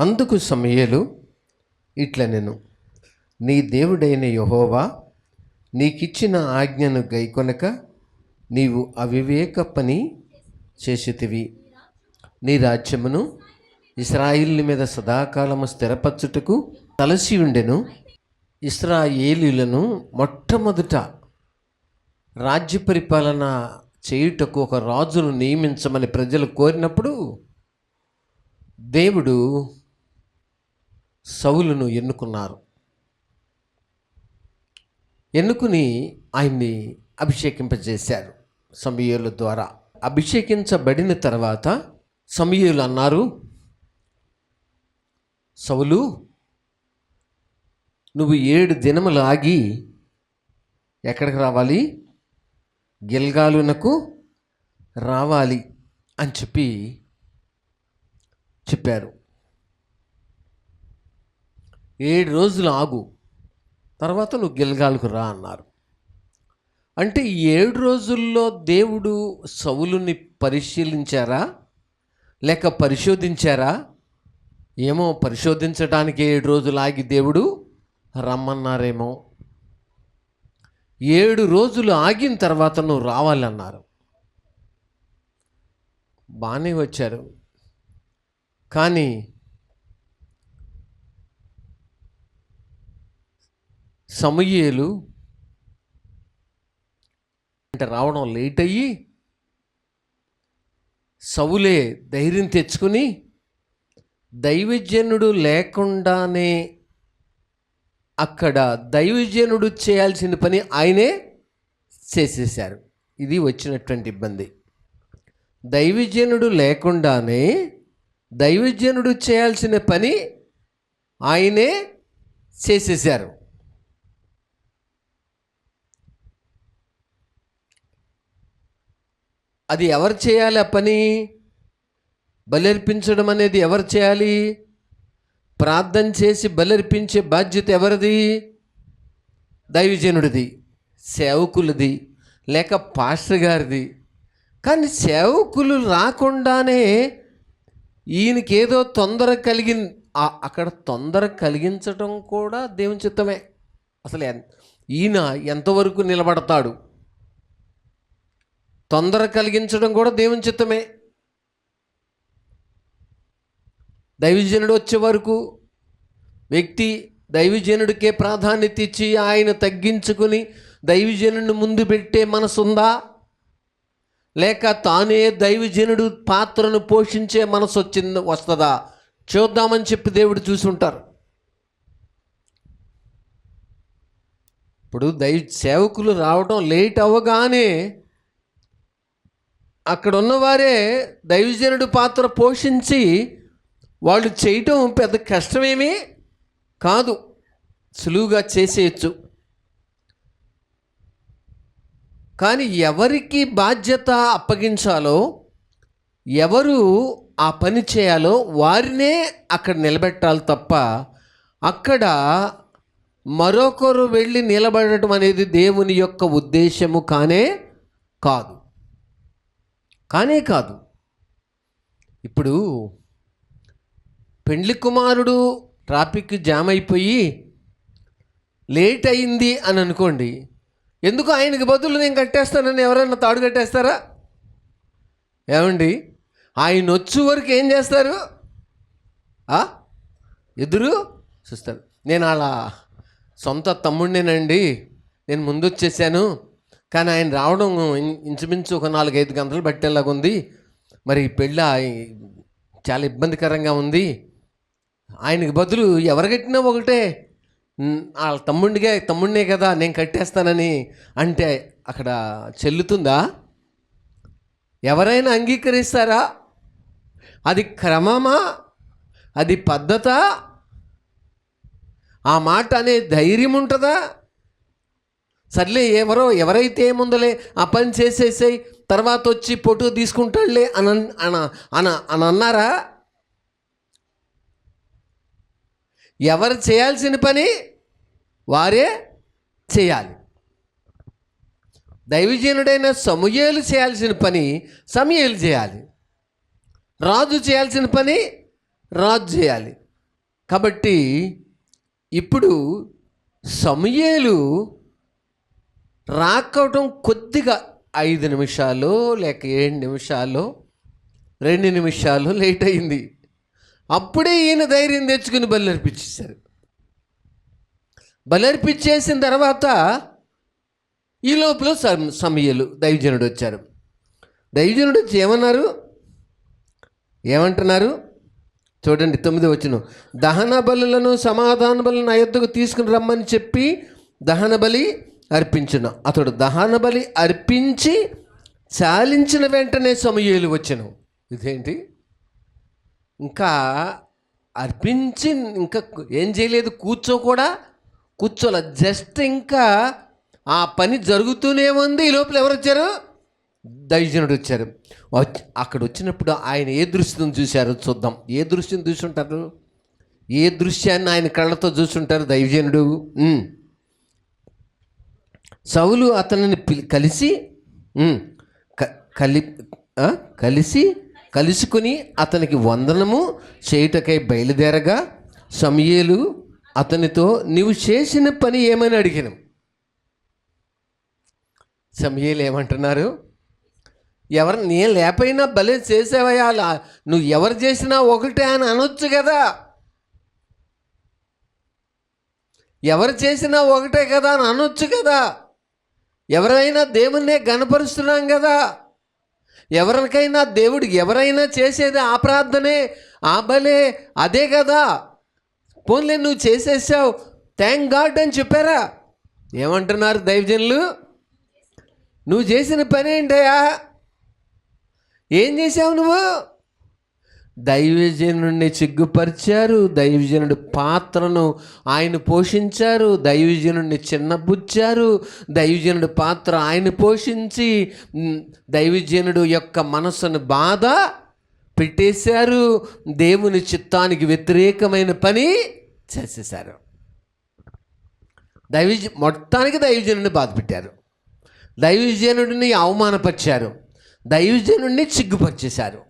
అందుకు సమూయేలు ఇట్లనెను, నీ దేవుడైన యెహోవా నీకిచ్చిన ఆజ్ఞను గైకొనక నీవు అవివేక పని చేసితివి. నీ రాజ్యమును ఇశ్రాయేలు మీద సదాకాలము స్థిరపరచుటకు తలసి ఉండెను. ఇశ్రాయేలీయులను మొట్టమొదట రాజ్య పరిపాలన చేయుటకు ఒక రాజును నియమించమని ప్రజలు కోరినప్పుడు దేవుడు సౌలును ఎన్నుకున్నారు. ఎన్నుకుని ఆయన్ని అభిషేకింపజేశారు సమూయేలు ద్వారా. అభిషేకించబడిన తర్వాత సమూయేలు అన్నారు, సౌలు, నువ్వు 7 దినములు ఆగి ఎక్కడికి రావాలి? గిల్గాలునకు రావాలి అని చెప్పారు. 7 రోజులు ఆగు, తర్వాత నువ్వు గిల్గాలుకు రా అన్నారు. అంటే ఈ 7 రోజుల్లో దేవుడు సౌలుని పరిశీలించారా లేక పరిశోధించారా? ఏమో, పరిశోధించడానికి 7 రోజులు ఆగి దేవుడు రమ్మన్నారేమో. 7 రోజులు ఆగిన తర్వాత నువ్వు రావాలన్నారు. బాగానే వచ్చారు, కానీ సమూయేలు అంటే రావడం లేట్ అయ్యి సౌలే ధైర్యం తెచ్చుకుని దైవజనుడు లేకుండానే అక్కడ దైవజనుడు చేయాల్సిన పని ఆయనే చేసేశారు. ఇది వచ్చినటువంటి ఇబ్బంది. దైవజనుడు లేకుండానే దైవజనుడు చేయాల్సిన పని ఆయనే చేసేశారు. అది ఎవరు చేయాలి? ఆ పని బలర్పించడం అనేది ఎవరు చేయాలి? ప్రార్థన చేసి బలర్పించే బాధ్యత ఎవరిది? దైవజనుడిది, సేవకులది, లేక పాస్టర్ గారిది. కానీ సేవకులు రాకుండానే ఈయనకేదో తొందర అక్కడ తొందర కలిగించడం కూడా దేవుని చిత్తమే. అసలు ఈయన ఎంతవరకు నిలబడతాడు? తొందర కలిగించడం కూడా దేవుని చిత్తమే. దైవజనుడు వచ్చే వరకు వ్యక్తి దైవజనుడికే ప్రాధాన్యత ఇచ్చి ఆయన తగ్గించుకుని దైవజనుడిని ముందు పెట్టే మనసు ఉందా? లేక తానే దైవజనుడు పాత్రను పోషించే మనసు వస్తుందా? చూద్దామని చెప్పి దేవుడు చూసుంటారు. ఇప్పుడు సేవకులు రావడం లేట్ అవ్వగానే అక్కడ ఉన్నవారే దైవజనుడు పాత్ర పోషించి వాళ్ళు చేయటం పెద్ద కష్టమేమీ కాదు, సులువుగా చేసేయచ్చు. కానీ ఎవరికి బాధ్యత అప్పగించాలో, ఎవరు ఆ పని చేయాలో వారినే అక్కడ నిలబెట్టాలి తప్ప అక్కడ మరొకరు వెళ్ళి నిలబడటం అనేది దేవుని యొక్క ఉద్దేశము కానే కాదు. ఇప్పుడు పెండ్లి కుమారుడు ట్రాఫిక్ జామ్ అయిపోయి లేట్ అయింది అని అనుకోండి, ఎందుకు ఆయనకి బదులు నేను కట్టేస్తానని ఎవరైనా తాడు కట్టేస్తారా? ఏమండి, ఆయన వచ్చే వరకు ఏం చేస్తారు? ఎదురు చూస్తారు. నేను అలా సొంత తమ్ముడినేనండి, నేను ముందు వచ్చేసాను, కానీ ఆయన రావడం ఇంచుమించు ఒక 4-5 గంటలు పట్టేలాగుంది, మరి పెళ్ళి చాలా ఇబ్బందికరంగా ఉంది, ఆయనకి బదులు ఎవరు కట్టినా ఒకటే, వాళ్ళ తమ్ముడినే కదా నేను కట్టేస్తానని అంటే అక్కడ చెల్లుతుందా? ఎవరైనా అంగీకరిస్తారా? అది క్రమమా? అది పద్ధత? ఆ మాట అనే ధైర్యం ఉంటుందా? సర్లే, ఎవరైతే ఏముందలే ఆ పని చేసేసాయి, తర్వాత వచ్చి ఫోటో తీసుకుంటాడులే అని అన్నారా? ఎవరు చేయాల్సిన పని వారే చేయాలి. దైవజనుడైన సమూయేలు చేయాల్సిన పని సమూయేలు చేయాలి, రాజు చేయాల్సిన పని రాజు చేయాలి. కాబట్టి ఇప్పుడు సమూయేలు రాకవటం కొద్దిగా 5 నిమిషాలు లేక 7 నిమిషాలు 2 నిమిషాలు లేట్ అయింది. అప్పుడే ఈయన ధైర్యం తెచ్చుకుని బలర్పించేశారు. బలర్పించేసిన తర్వాత ఈ లోపల సమూయేలు దైవజనుడు వచ్చారు. దైవజనుడు వచ్చి ఏమంటున్నారు చూడండి, 9వ వచనం. దహన బలులను సమాధాన బలులను నా యొద్దకు తీసుకుని రమ్మని చెప్పి దహన బలి అర్పించును. అతడు దహన బలి అర్పించి చాలించిన వెంటనే సమూయేలు వచ్చెను. ఇదేంటి, ఇంకా అర్పించి ఇంకా ఏం చేయలేదు, కూర్చోలే, జస్ట్ ఇంకా ఆ పని జరుగుతూనే ఉంది. ఈ లోపల ఎవరు వచ్చారు? దైవజనుడు వచ్చారు. అక్కడ వచ్చినప్పుడు ఆయన ఏ దృశ్యం చూశారో చూద్దాం. ఏ దృశ్యం చూసుంటారు? ఏ దృశ్యాన్ని ఆయన కళ్ళతో చూసుంటారు దైవజనుడు? సౌలు అతనిని కలుసుకుని అతనికి వందనము చేయుటకై బయలుదేరగా సమూయేలు అతనితో నీవు చేసిన పని ఏమని అడిగాను. సమూయేలు ఏమంటున్నారు? నేను లేకపోయినా భలే చేసేవయ్యా, నువ్వు ఎవరు చేసినా ఒకటే అని అనొచ్చు కదా, ఎవరు చేసినా ఒకటే కదా అని అనొచ్చు కదా. ఎవరైనా దేవుణ్ణే గణపరుస్తున్నాం కదా, ఎవరికైనా దేవుడికి ఎవరైనా చేసేది ఆ ప్రార్థనే, ఆ బలే, అదే కదా. పోన్లే నువ్వు చేసేసావు, థ్యాంక్ గాడ్ అని చెప్పారా? ఏమంటున్నారు దైవజనులు? నువ్వు చేసిన పని ఏంటయ్యా? ఏం చేసావు నువ్వు? దైవజనుడిని సిగ్గుపరిచారు, దైవజనుడి పాత్రను ఆయన పోషించారు, దైవజనుడిని చిన్నబుచ్చారు, దైవజనుడి పాత్ర ఆయన పోషించి దైవజనుడు యొక్క మనసును బాధ పెట్టేశారు, దేవుని చిత్తానికి వ్యతిరేకమైన పని చేసేశారు. మొత్తానికి దైవజనుడిని బాధ పెట్టారు, దైవజనుడిని అవమానపరిచారు, దైవజనుడిని సిగ్గుపరిచేశారు.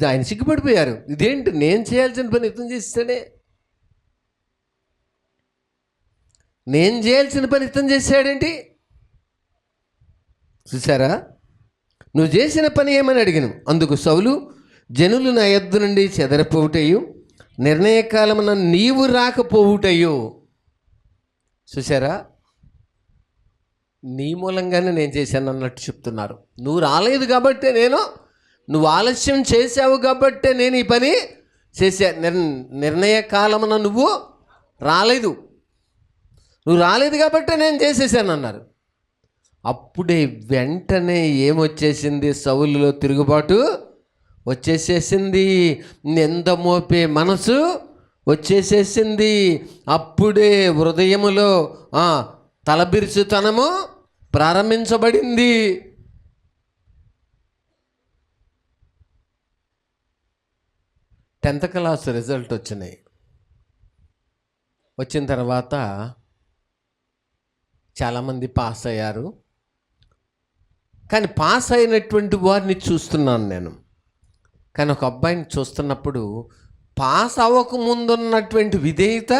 ఆయన సిగ్గుపడిపోయారు. ఇదేంటి, నేను చేయాల్సిన పని ఇతను చేస్తాడే, నేను చేయాల్సిన పని ఇతను చేశాడేంటి? చూసారా? నువ్వు చేసిన పని ఏమని అడిగాను. అందుకు సౌలు జనులు నా యొద్ద నుండి చెదరపోవుటయు నిర్ణయకాలమున నీవు రాకపోవుటయు. చూసారా? నీ మూలంగానే నేను చేశాను అన్నట్టు చెప్తున్నారు. నువ్వు రాలేదు కాబట్టే నువ్వు ఆలస్యం చేసావు కాబట్టే నేను ఈ పని చేశా. నిర్ణయ కాలమున నువ్వు రాలేదు కాబట్టే నేను చేసేసాను అన్నారు. అప్పుడే వెంటనే ఏమొచ్చేసింది? సౌలులో తిరుగుబాటు వచ్చేసేసింది, నింద మోపే మనసు వచ్చేసేసింది. అప్పుడే హృదయములో తలబిరుచుతనము ప్రారంభించబడింది. 10th క్లాస్ రిజల్ట్ వచ్చిన తర్వాత చాలామంది పాస్ అయ్యారు. కానీ పాస్ అయినటువంటి వారిని చూస్తున్నాను నేను. కానీ ఒక అబ్బాయిని చూస్తున్నప్పుడు పాస్ అవ్వకముందున్నటువంటి విధేయత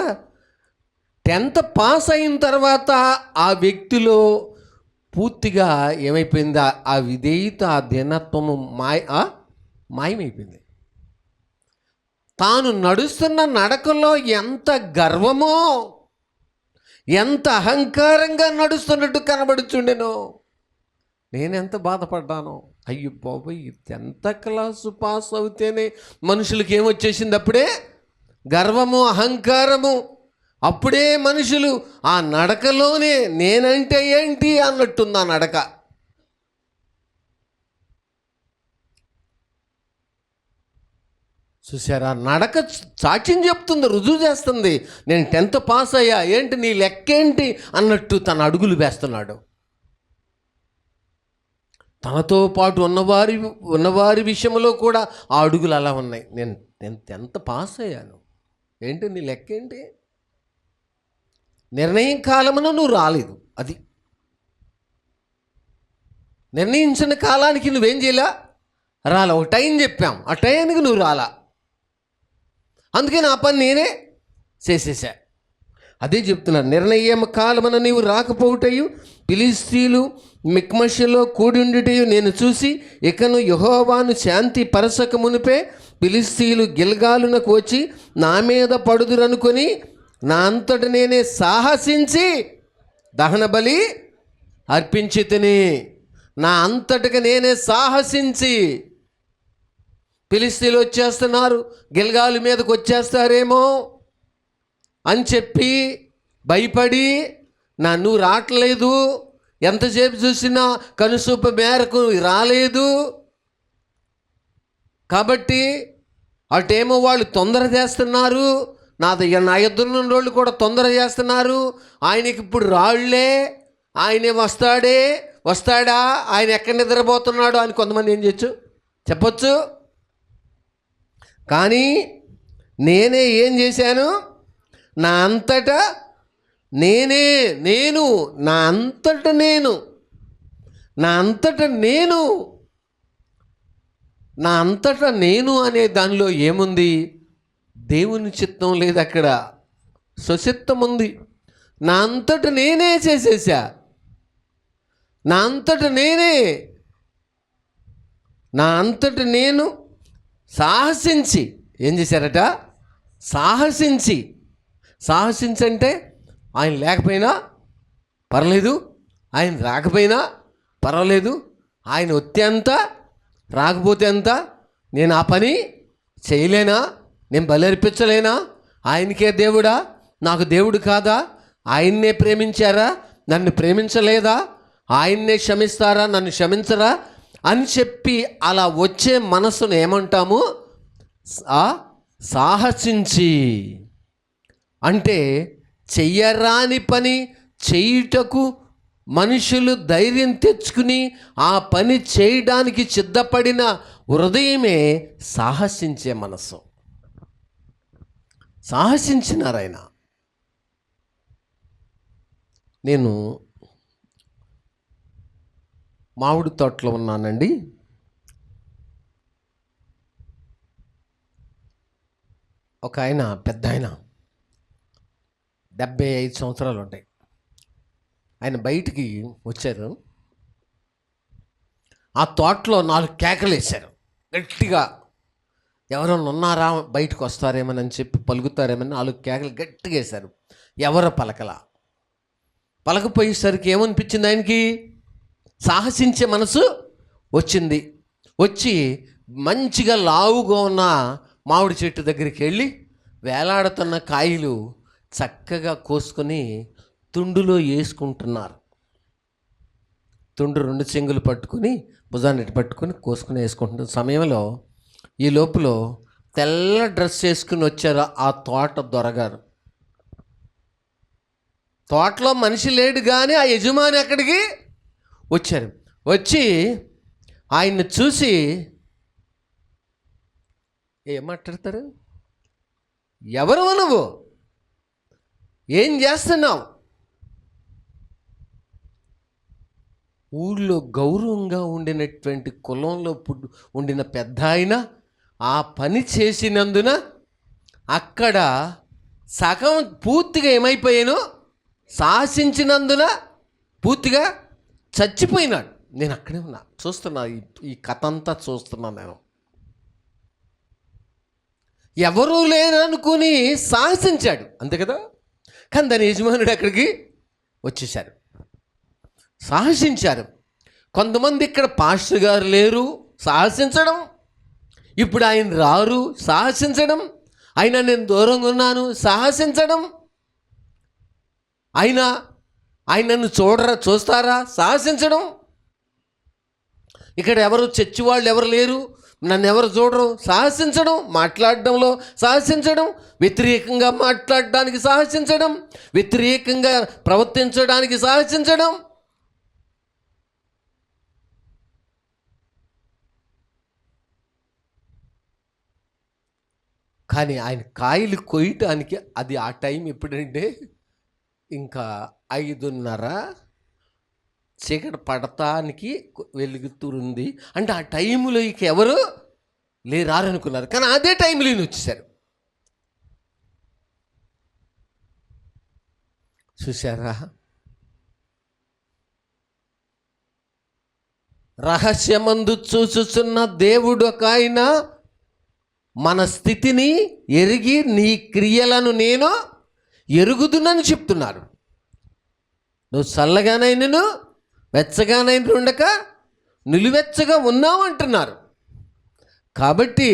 10th పాస్ అయిన తర్వాత ఆ వ్యక్తిలో పూర్తిగా ఏమైపోయింది? ఆ విధేయత, ఆ దీనత్వము మాయమైపోయింది. తాను నడుస్తున్న నడకలో ఎంత గర్వమో, ఎంత అహంకారంగా నడుస్తున్నట్టు కనబడుచుండెనో. నేనెంత బాధపడ్డానో. అయ్యో బాబోయ్, 10th క్లాసు పాస్ అవుతేనే మనుషులకి ఏమొచ్చేసింది? అప్పుడే గర్వము, అహంకారము. అప్పుడే మనుషులు ఆ నడకలోనే నేనంటే ఏంటి అన్నట్టుంది ఆ నడక. చూసారా? నడక సాక్ష్యం చెప్తుంది, రుజువు చేస్తుంది. నేను 10th పాస్ అయ్యా, ఏంటి నీ లెక్కేంటి అన్నట్టు తన అడుగులు వేస్తున్నాడు. తనతో పాటు ఉన్నవారి విషయంలో కూడా ఆ అడుగులు అలా ఉన్నాయి. నేను 10th పాస్ అయ్యాను, ఏంటి నీ లెక్కేంటి? నిర్ణయం కాలమున నువ్వు రాలేదు, అది నిర్ణయించిన కాలానికి నువ్వేం చేయలే, రాలా. ఒక టైం చెప్పాం, ఆ టైంకి నువ్వు రాలా. అందుకే నా పని నేనే చేసేసా. అదే చెప్తున్నాను, నిర్ణయం కాలమున నీవు రాకపోవుటయు ఫిలిష్తీయులు మిక్మషులో కూడి ఉండుటయు నేను చూసి ఇకను యెహోవాను శాంతి పరచక మునిపే ఫిలిష్తీయులు గిల్గాలునకు వచ్చి నా మీద పడుదురనుకొని నా అంతట నేనే సాహసించి దహన బలి అర్పించి తిని. నా అంతటికి నేనే సాహసించి, ఫిలిష్తీయులు వచ్చేస్తున్నారు, గిల్గాలు మీదకి వచ్చేస్తారేమో అని చెప్పి భయపడి నన్ను రావట్లేదు, ఎంతసేపు చూసినా కనుసూపు మేరకు రాలేదు కాబట్టి అటేమో వాళ్ళు తొందర చేస్తున్నారు, నా ఎదురున్న వాళ్ళు కూడా తొందర చేస్తున్నారు. ఆయనకి ఇప్పుడు రాళ్లే, ఆయనే వస్తాడా, ఆయన ఎక్కడ నిద్రపోతున్నాడు అని కొంతమంది ఏం చెప్పొచ్చు. కానీ నేనే ఏం చేశాను, నా అంతటా నేను అనే దానిలో ఏముంది? దేవుని చిత్తం లేదు, అక్కడ స్వచిత్తం ఉంది. నా అంతట నేనే చేసేసా, నా అంతట నేను సాహసించి. ఏం చేశారట? సాహసించంటే ఆయన లేకపోయినా పర్లేదు, ఆయన రాకపోయినా పర్వాలేదు, ఆయన వస్తే అంత రాకపోతే అంత, నేను ఆ పని చేయలేనా? నేను బలి అర్పించలేనా? ఆయనకే దేవుడా, నాకు దేవుడు కాదా? ఆయన్నే ప్రేమించారా, నన్ను ప్రేమించలేదా? ఆయన్నే క్షమిస్తారా, నన్ను క్షమించరా అని చెప్పి అలా వచ్చే మనసును ఏమంటాము? సాహసించి. అంటే చెయ్యరాని పని చేయుటకు మనుషులు ధైర్యం తెచ్చుకుని ఆ పని చేయడానికి సిద్ధపడిన హృదయమే సాహసించే మనసు. సాహసించినారు ఆయన. నేను మామిడి తోటలో ఉన్నానండి. ఒక ఆయన, పెద్ద ఆయన, 75 సంవత్సరాలు ఉంటాయి. ఆయన బయటికి వచ్చారు. ఆ తోటలో 4 కేకలు వేశారు గట్టిగా. ఎవరైనా ఉన్నారా, బయటకు వస్తారేమని చెప్పి పలుకుతారేమని 4 కేకలు గట్టిగా వేశారు. ఎవరో పలకపోయేసరికి ఏమనిపించింది ఆయనకి? సాహసించే మనసు వచ్చింది. వచ్చి మంచిగా లావుగా ఉన్న మామిడి చెట్టు దగ్గరికి వెళ్ళి వేలాడుతున్న కాయలు చక్కగా కోసుకొని తుండులో వేసుకుంటున్నారు. తుండు 2 చెంగులు పట్టుకుని భుజాన్ని పట్టుకుని కోసుకుని వేసుకుంటున్న సమయంలో ఈ లోపల తెల్ల డ్రెస్ వేసుకుని వచ్చారు ఆ తోట దొరగారు. తోటలో మనిషి లేడు కానీ ఆ యజమాని అక్కడికి వచ్చారు. వచ్చి ఆయన్ని చూసి ఏం మాట్లాడతారు? ఎవరు నువ్వు, ఏం చేస్తున్నావు? ఊళ్ళో గౌరవంగా ఉండినటువంటి కులంలో ఉండిన పెద్ద ఆయన ఆ పని చేసినందున అక్కడ సగం పూర్తిగా ఏమైపోయాను, సాహసించినందున పూర్తిగా చచ్చిపోయినాడు. నేను అక్కడే ఉన్నా, చూస్తున్నా, ఈ కథ అంతా చూస్తున్నాను నేను. ఎవరూ లేరనుకుని సాహసించాడు, అంతే కదా. కానీ దాని యజమానుడు అక్కడికి వచ్చేసారు, సాహసించారు. కొంతమంది ఇక్కడ పాస్టర్ గారు లేరు, సాహసించడం. ఇప్పుడు ఆయన రారు, సాహసించడం. అయినా నేను దూరంగా ఉన్నాను, సాహసించడం. ఆయన నన్ను చూస్తారా, సాహసించడం. ఇక్కడ ఎవరు చర్చి వాళ్ళు ఎవరు లేరు, నన్ను ఎవరు చూడరు, సాహసించడం. మాట్లాడడంలో సాహసించడం, వ్యతిరేకంగా మాట్లాడడానికి సాహసించడం, వ్యతిరేకంగా ప్రవర్తించడానికి సాహసించడం. కానీ ఆయన కాయలు కొయ్యటానికి అది ఆ టైం ఎప్పుడంటే ఇంకా 5:30 చీకటి పడటానికి వెలుగుతుంది. అంటే ఆ టైంలో ఇక ఎవరు లేరారనుకున్నారు. కానీ అదే టైంలో ఈయన వచ్చేసారు. చూశారా? రహస్యమందు చూచుచున్న దేవుడు ఒక ఆయన మన స్థితిని ఎరిగి నీ క్రియలను నేను ఎరుగుదునని చెప్తున్నారు. నువ్వు చల్లగానైనను వెచ్చగానైనా ఉండక నిలువెచ్చగా ఉన్నావు అంటున్నారు. కాబట్టి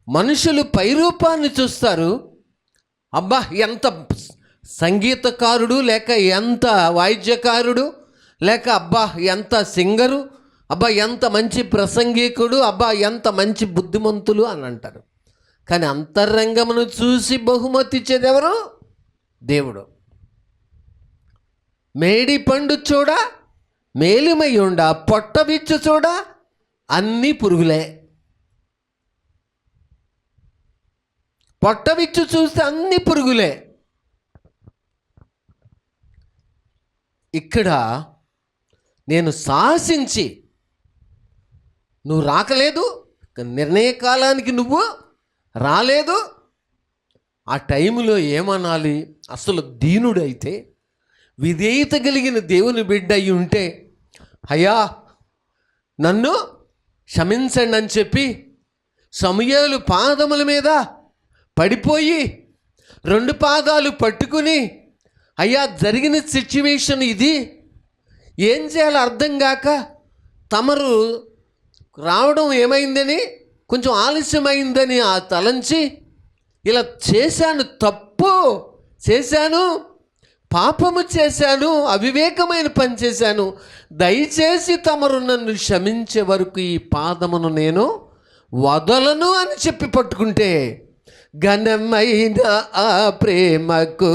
మనుషులు పైరూపాన్ని చూస్తారు. అబ్బా ఎంత సంగీతకారుడు, లేక ఎంత వాయిద్యకారుడు, లేక అబ్బా ఎంత సింగరు, అబ్బా ఎంత మంచి ప్రసంగికుడు, అబ్బా ఎంత మంచి బుద్ధిమంతులు అని అంటారు. కానీ అంతరంగమును చూసి బహుమతి ఇచ్చేదెవరు? దేవుడు. మేడి పండు చూడ మేలిమై ఉండ, పొట్ట విచ్చు చూడ అన్నీ పురుగులే. పొట్ట విచ్చు చూస్తే అన్ని పురుగులే. ఇక్కడ నేను సాహసించి, నువ్వు రాకలేదు, నిర్ణయ కాలానికి నువ్వు రాలేదు, ఆ టైంలో ఏమనాలి? అసలు దీనుడైతే, విధేయత కలిగిన దేవుని బిడ్డ అయి ఉంటే, అయ్యా నన్ను క్షమించండి అని చెప్పి సమూయేలు పాదముల మీద పడిపోయి 2 పాదాలు పట్టుకుని, అయ్యా జరిగిన సిచ్యువేషన్ ఇది, ఏం చేయాలో అర్థం కాక తమరు రావడం ఏమైందని, కొంచెం ఆలస్యమైందని ఆ తలంచి, ఇలా చేశాను, తప్పు చేశాను, పాపము చేశాను, అవివేకమైన పని చేశాను, దయచేసి తమరు నన్ను క్షమించే వరకు ఈ పాదమును నేను వదలను అని చెప్పి పట్టుకుంటే, ఘనమైన ఆ ప్రేమకు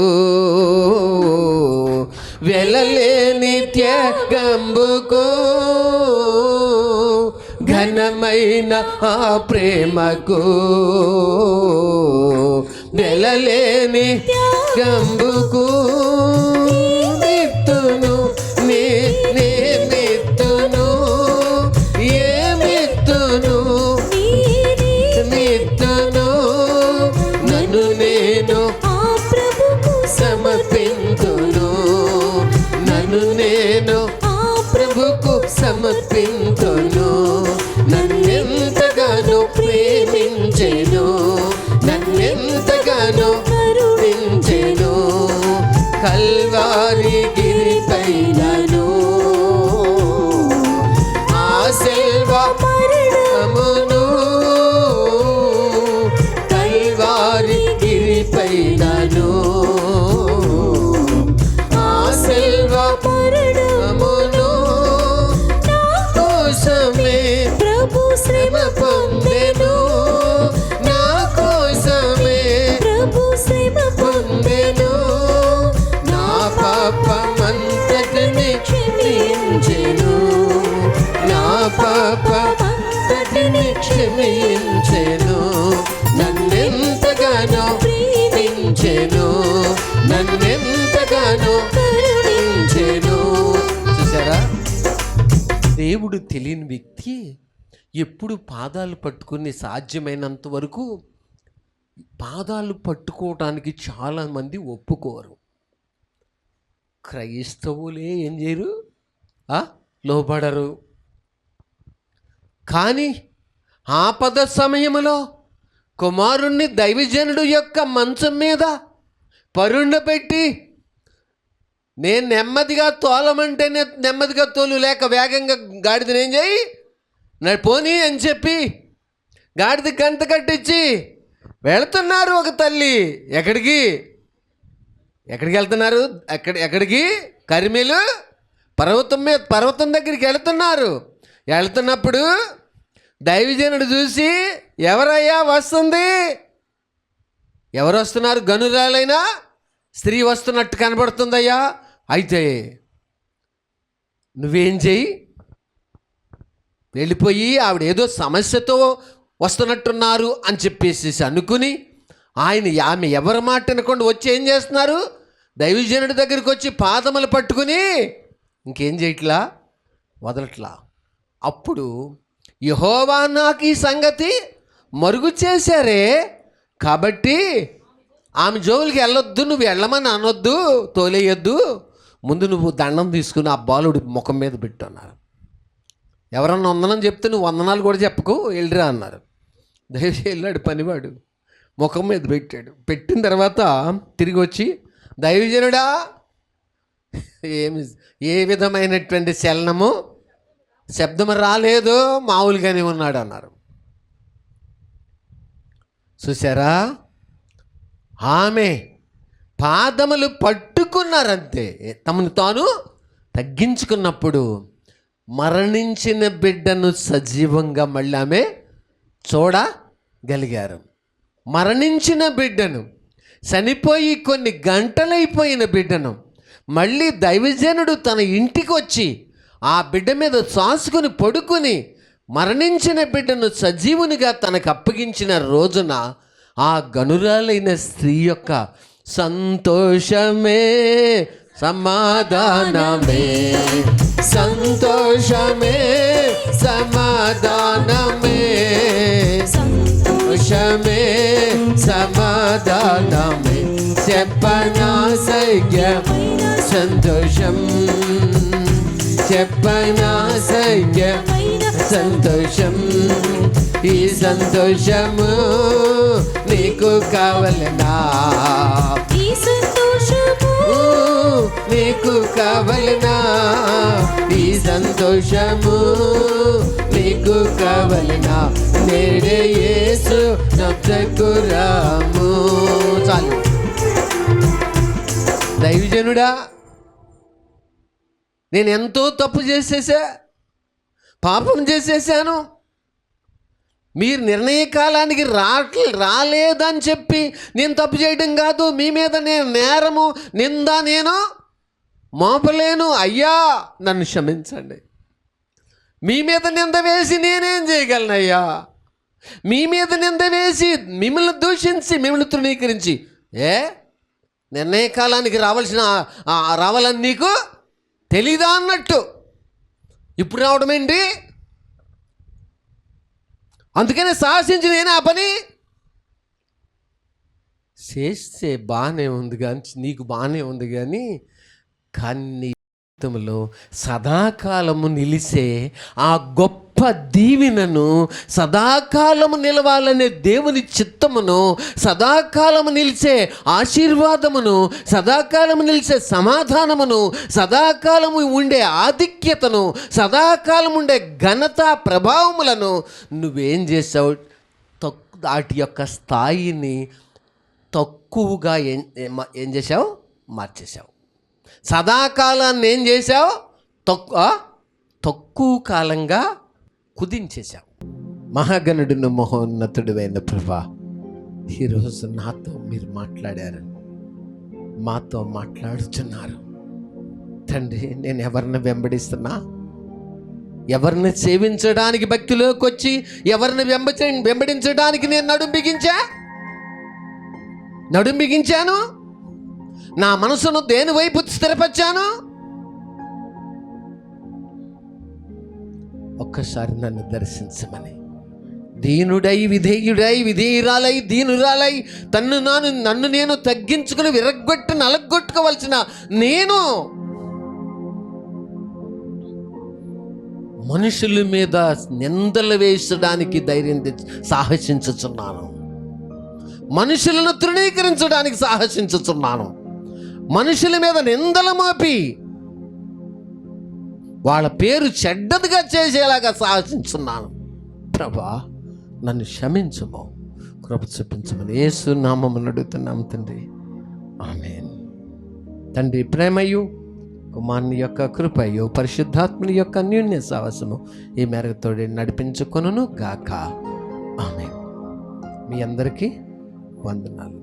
వెలలేని త్యాగంబుకు, ఘనమైన ఆ ప్రేమకు వెలలేని త్యాగంబుకు మిత్తును మిత్తును మిత్తును మిత్తును నన్ను నేను సమర్పింతును, నన్ను నేను ప్రభుకు సమర్పింతును. నన్నెంతగానో ప్రేమించెను, నన్నెంతగానో కరుణించెను, కల్వారి గిరిపైనను ఆ శిల్వ మరణమును, కల్వారి గిరిపైనను ఆ శిల్వ మరణమును నా కోసమే ప్రభు శ్రమ పొందెను, నా కోసమే ప్రభు శ్రమ పొందెను, నా పాపమంతటిని క్షమించెను, నా పాపమంతటిని క్షమించెను, నన్నెంతగానో ప్రేమించెను, నన్నెంతగానో కరుణించెను. చూసారా? దేవుడు తెలియని వ్యక్తి ఎప్పుడు పాదాలు పట్టుకుని సాధ్యమైనంత వరకు పాదాలు పట్టుకోవటానికి చాలామంది ఒప్పుకోరు. క్రైస్తవులే ఏం చేయరు, లోబడరు. కానీ ఆపద సమయంలో కుమారుణ్ణి దైవజనుడు యొక్క మంచం మీద పరుండబెట్టి, నేను నెమ్మదిగా తోలమంటే నెమ్మదిగా తోలు, లేక వేగంగా గాడిదని ఏం చేయి పోనీ అని చెప్పి గాడిద గంట కట్టించి వెళుతున్నారు ఒక తల్లి. ఎక్కడికి వెళ్తున్నారు? ఎక్కడికి? కర్మేలు పర్వతం దగ్గరికి వెళుతున్నప్పుడు దైవజనుడు చూసి, ఎవరయ్యా వస్తుంది? ఎవరు వస్తున్నారు? గనురాలైన స్త్రీ వస్తున్నట్టు కనబడుతుందయ్యా. అయితే నువ్వేం చెయ్యి, వెళ్ళిపోయి ఆవిడ ఏదో సమస్యతో వస్తున్నట్టున్నారు అని చెప్పేసి అనుకుని, ఆమె ఎవరి మాట వినకుండా వచ్చి ఏం చేస్తున్నారు? దైవజనుడి దగ్గరికి వచ్చి పాదములు పట్టుకుని ఇంకేం చేయట్లా, వదలట్లా. అప్పుడు యెహోవా నాకు ఈ సంగతి మరుగు చేశారే, కాబట్టి ఆమె జోలికి వెళ్ళొద్దు, నువ్వు వెళ్ళమని అనొద్దు, తోలేయొద్దు, ముందు నువ్వు దండం తీసుకుని ఆ బాలుడి ముఖం మీద పెట్టు అన్నారు. ఎవరన్నా వందనం చెప్తే నువ్వు వందనాలు కూడా చెప్పకు, వెళ్ళిరా అన్నారు. దయచేసి వెళ్ళాడు పనివాడు, ముఖం మీద పెట్టాడు. పెట్టిన తర్వాత తిరిగి వచ్చి, దైవజనుడా ఏ విధమైనటువంటి చలనము శబ్దము రాలేదు, మామూలుగానే ఉన్నాడు అన్నారు. చూసారా, ఆమె పాదములు పట్టుకున్నారంతే. తమను తాను తగ్గించుకున్నప్పుడు మరణించిన బిడ్డను సజీవంగా మళ్ళీ ఆమె చూడగలిగారు. మరణించిన బిడ్డను, చనిపోయి కొన్ని గంటలైపోయిన బిడ్డను మళ్ళీ దైవజనుడు తన ఇంటికి వచ్చి ఆ బిడ్డ మీద శ్వాసుకుని పడుకుని మరణించిన బిడ్డను సజీవునిగా తనకు అప్పగించిన రోజున ఆ గనురాలైన స్త్రీ యొక్క సంతోషమే సమాధానమే, సంతోషమే సమాధానమే, సంతోషమే సమాధానమే, చెప్పనా సైక్యం సంతోషం, చెప్పనా సైక్యం సంతోషం. ఈ సంతోషము నీకు కావలనా, ఈ సంతోషము నీకు కావలనా, ఈ సంతోషము నీకు కావలనా, నేడే యేసు నొద్దకు రాము. చాలు. దైవజనుడా, నేను ఎంతో తప్పు చేసేసా, పాపం చేసేసాను, మీరు నిర్ణయ కాలానికి రాలేదని చెప్పి నేను తప్పు చేయడం కాదు, మీ మీద నేను నేరము నింద నేను మోపలేను, అయ్యా నన్ను క్షమించండి. మీ మీద నింద వేసి నేనేం చేయగలను అయ్యా? మీ మీద నింద వేసి మిమ్మల్ని దూషించి మిమ్మల్ని తృణీకరించి నిర్ణయ కాలానికి రావాలని నీకు తెలీదా అన్నట్టు ఇప్పుడు రావడం ఏంటి? అందుకనే సాహసించి నేను ఆ పని చేస్తే బాగానే ఉంది కానీ, నీకు బాగానే ఉంది కానీ జీవితంలో సదాకాలము నిలిసే ఆ గొప్ప దీవెనను, సదాకాలము నిలవాలనే దేవుని చిత్తమును, సదాకాలము నిలిచే ఆశీర్వాదమును, సదాకాలము నిలిచే సమాధానమును, సదాకాలము ఉండే ఆధిక్యతను, సదాకాలం ఉండే ఘనత ప్రభావములను నువ్వేం చేసావు? వాటి యొక్క స్థాయిని తక్కువగా ఏం చేసావు? మార్చేశావు. సదాకాలాన్ని ఏం చేశావు? తక్కువ కాలంగా కుదించేశావు. మహాగణుడును మహోన్నతుడైన ప్రభా, ఈరోజు నాతో మీరు మాట్లాడారు, మాతో మాట్లాడుతున్నారు తండ్రి. నేను ఎవరిని వెంబడిస్తున్నా? ఎవరిని సేవించడానికి భక్తిలోకి వచ్చి ఎవరిని వెంబడించడానికి నేను నడుం బిగించాను? నా మనసును దేని వైపు స్థిరపరిచాను? ఒక్కసారి నన్ను దర్శించమని, దీనురాలై నన్ను నేను తగ్గించుకుని నలగొట్టుకోవలసిన నేను మనుషుల మీద నిందలు వేసడానికి ధైర్యం సాహసించుచున్నాను, మనుషులను తృణీకరించడానికి సాహసించుచున్నాను, మనుషుల మీద నిందలు మోపి వాళ్ళ పేరు చెడ్డదిగా చేసేలాగా సాహసించున్నాను. ప్రభా నన్ను క్షమించుము, కృప చూపించమని యేసు నామమున అడుగుతున్నాము తండ్రి, ఆమేన్. తండ్రి ప్రేమయు, కుమారుని యొక్క కృపయు, పరిశుద్ధాత్మని యొక్క అన్యోన్య సాహసము ఈ మేరకు తోడి నడిపించుకొనును గాక. ఆమేన్. మీ అందరికీ వందనాలు.